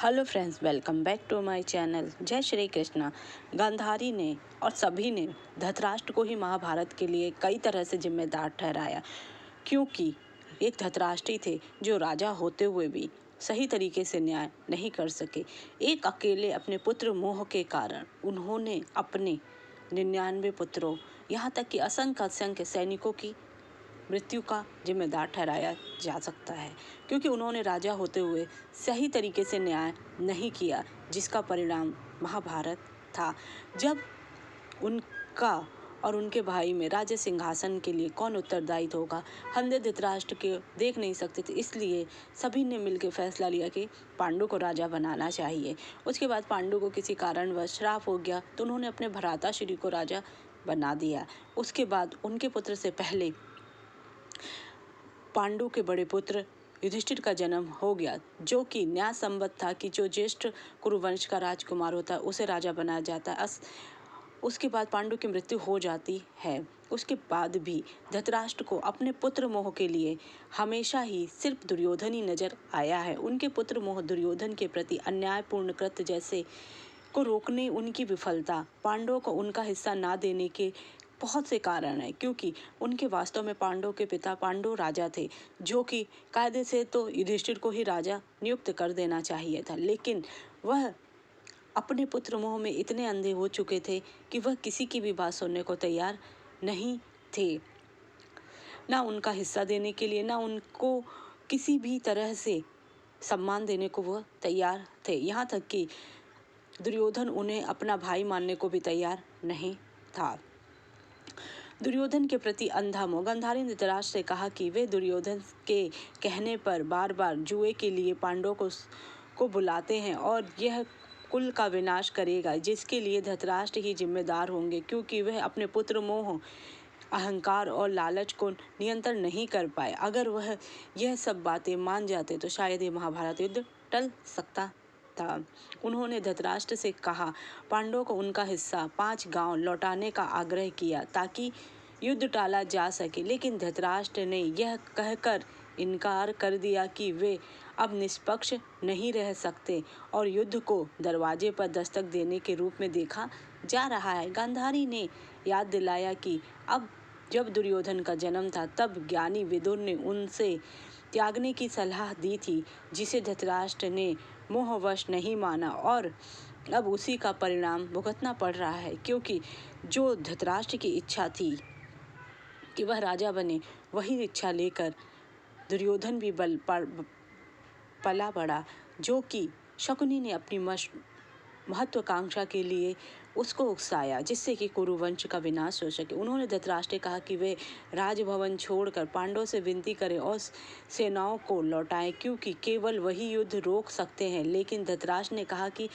Hello friends, welcome back to my channel. Jai Shri Krishna. Gandhari ने और सभी ने धृतराष्ट्र को ही महाभारत के लिए कई तरह से जिम्मेदार ठहराया, क्योंकि एक धृतराष्ट्र थे जो राजा होते हुए भी सही तरीके से न्याय नहीं कर सके। एक अकेले अपने पुत्र मोह के कारण उन्होंने अपने 99 पुत्रों, यहाँ तक कि असंख्य सैनिकों की मृत्यु का जिम्मेदार ठहराया जा सकता है, क्योंकि उन्होंने राजा होते हुए सही तरीके से न्याय नहीं किया, जिसका परिणाम महाभारत था। जब उनका और उनके भाई में राज्य सिंहासन के लिए कौन उत्तरदायी होगा, हम धृतराष्ट्र के देख नहीं सकते थे, इसलिए सभी ने मिलकर फैसला लिया कि पांडु को राजा बनाना चाहिए। उसके बाद पांडु को किसी कारणवश श्राप हो गया, तो उन्होंने अपने भ्राताश्री को राजा बना दिया। उसके बाद उनके पुत्र से पहले पांडु के बड़े पुत्र युधिष्ठिर का जन्म हो गया, जो कि न्याय संबद्ध था कि जो ज्येष्ठ कुरुवंश का राजकुमार होता है उसे राजा बनाया जाता है। उसके बाद पांडु की मृत्यु हो जाती है। उसके बाद भी धृतराष्ट्र को अपने पुत्र मोह के लिए हमेशा ही सिर्फ दुर्योधन ही नजर आया है। उनके पुत्र मोह दुर्योधन के प्रति अन्यायपूर्ण कृत्य जैसे को रोकने उनकी विफलता, पांडवों को उनका हिस्सा ना देने के बहुत से कारण है, क्योंकि उनके वास्तव में पांडवों के पिता पांडु राजा थे, जो कि कायदे से तो युधिष्ठिर को ही राजा नियुक्त कर देना चाहिए था, लेकिन वह अपने पुत्र मोह में इतने अंधे हो चुके थे कि वह किसी की भी बात सुनने को तैयार नहीं थे। ना उनका हिस्सा देने के लिए, ना उनको किसी भी तरह से सम्मान देने को वह तैयार थे। यहाँ तक कि दुर्योधन उन्हें अपना भाई मानने को भी तैयार नहीं था। दुर्योधन के प्रति अंधा मोह। गांधारी ने धृतराष्ट्र से कहा कि वे दुर्योधन के कहने पर बार बार जुए के लिए पांडवों को बुलाते हैं और यह कुल का विनाश करेगा, जिसके लिए धृतराष्ट्र ही जिम्मेदार होंगे, क्योंकि वह अपने पुत्र मोह, अहंकार और लालच को नियंत्रण नहीं कर पाए। अगर वह यह सब बातें मान जाते तो शायद ये महाभारत युद्ध टल सकता था। उन्होंने धृतराष्ट्र से कहा, पांडवों को उनका हिस्सा 5 गांव लौटाने का आग्रह किया ताकि युद्ध टाला जा सके, लेकिन धृतराष्ट्र ने यह कहकर इनकार कर दिया कि वे अब निष्पक्ष नहीं रह सकते और युद्ध को दरवाजे पर दस्तक देने के रूप में देखा जा रहा है। गांधारी ने याद दिलाया कि अब जब दुर्योधन का जन्म था, तब ज्ञानी विदुर ने उनसे त्यागने की सलाह दी थी, जिसे धृतराष्ट्र ने मोहवश नहीं माना और अब उसी का परिणाम भुगतना पड़ रहा है, क्योंकि जो धृतराष्ट्र की इच्छा थी कि वह राजा बने, वही इच्छा लेकर दुर्योधन भी पला बड़ा, जो कि शकुनी ने अपनी महत्वाकांक्षा के लिए उसको उकसाया, जिससे कि कुरुवंश का विनाश हो सके। उन्होंने धृतराष्ट्र कहा कि वे राजभवन छोड़कर पांडवों से विनती करें और सेनाओं को लौटाएं, क्योंकि केवल वही युद्ध रोक सकते हैं। लेकिन धृतराष्ट्र ने कहा कि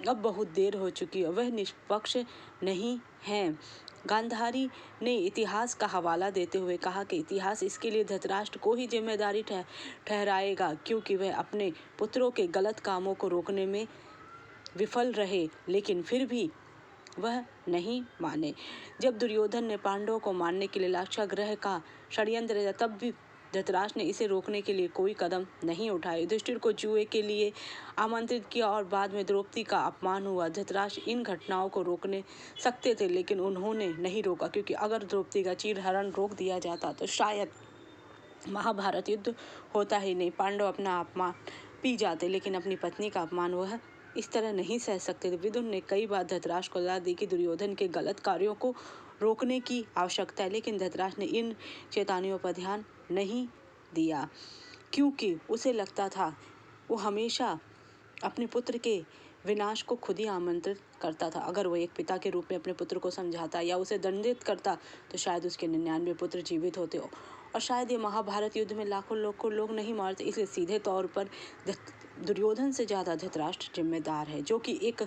अब बहुत देर हो चुकी है, वह निष्पक्ष नहीं हैं। गांधारी ने इतिहास का हवाला देते हुए कहा कि इतिहास इसके लिए धृतराष्ट्र को ही जिम्मेदारी ठहराएगा, क्योंकि वह अपने पुत्रों के गलत कामों को रोकने में विफल रहे, लेकिन फिर भी वह नहीं माने। जब दुर्योधन ने पांडवों को मारने के लिए लाक्षागृह का षड्यंत्र रचा, तब भी धृतराष्ट्र ने इसे रोकने के लिए कोई कदम नहीं उठाया। युधिष्ठिर को जुए के लिए आमंत्रित किया और बाद में द्रौपदी का अपमान हुआ। धृतराष्ट्र इन घटनाओं को रोकने सकते थे, लेकिन उन्होंने नहीं रोका, क्योंकि अगर द्रौपदी का चीरहरण रोक दिया जाता तो शायद महाभारत युद्ध होता ही नहीं। पांडव अपना अपमान पी जाते, लेकिन अपनी पत्नी का अपमान वह इस तरह नहीं सह सकते थे। विदुर ने कई बार धृतराष्ट्र को सलाह दी कि दुर्योधन के गलत कार्यों को रोकने की आवश्यकता है, लेकिन धृतराष्ट्र ने इन चेतावनियों पर ध्यान नहीं दिया, क्योंकि उसे लगता था वो हमेशा अपने पुत्र के विनाश को खुद ही आमंत्रित करता था। अगर वो एक पिता के रूप में अपने पुत्र को समझाता या उसे दंडित करता, तो शायद उसके 99 पुत्र जीवित होते और शायद ये महाभारत युद्ध में लाखों लोग नहीं मारते। इसलिए सीधे तौर पर दुर्योधन से ज़्यादा धृतराष्ट्र जिम्मेदार है, जो कि एक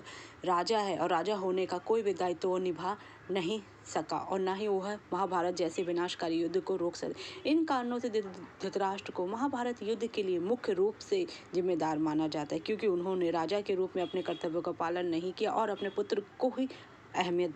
राजा है और राजा होने का कोई भी दायित्व निभा नहीं सका और ना ही वह महाभारत जैसे विनाशकारी युद्ध को रोक सके। इन कारणों से धृतराष्ट्र को महाभारत युद्ध के लिए मुख्य रूप से जिम्मेदार माना जाता है, क्योंकि उन्होंने राजा के रूप में अपने कर्तव्यों का पालन नहीं किया और अपने पुत्र को ही अहमियत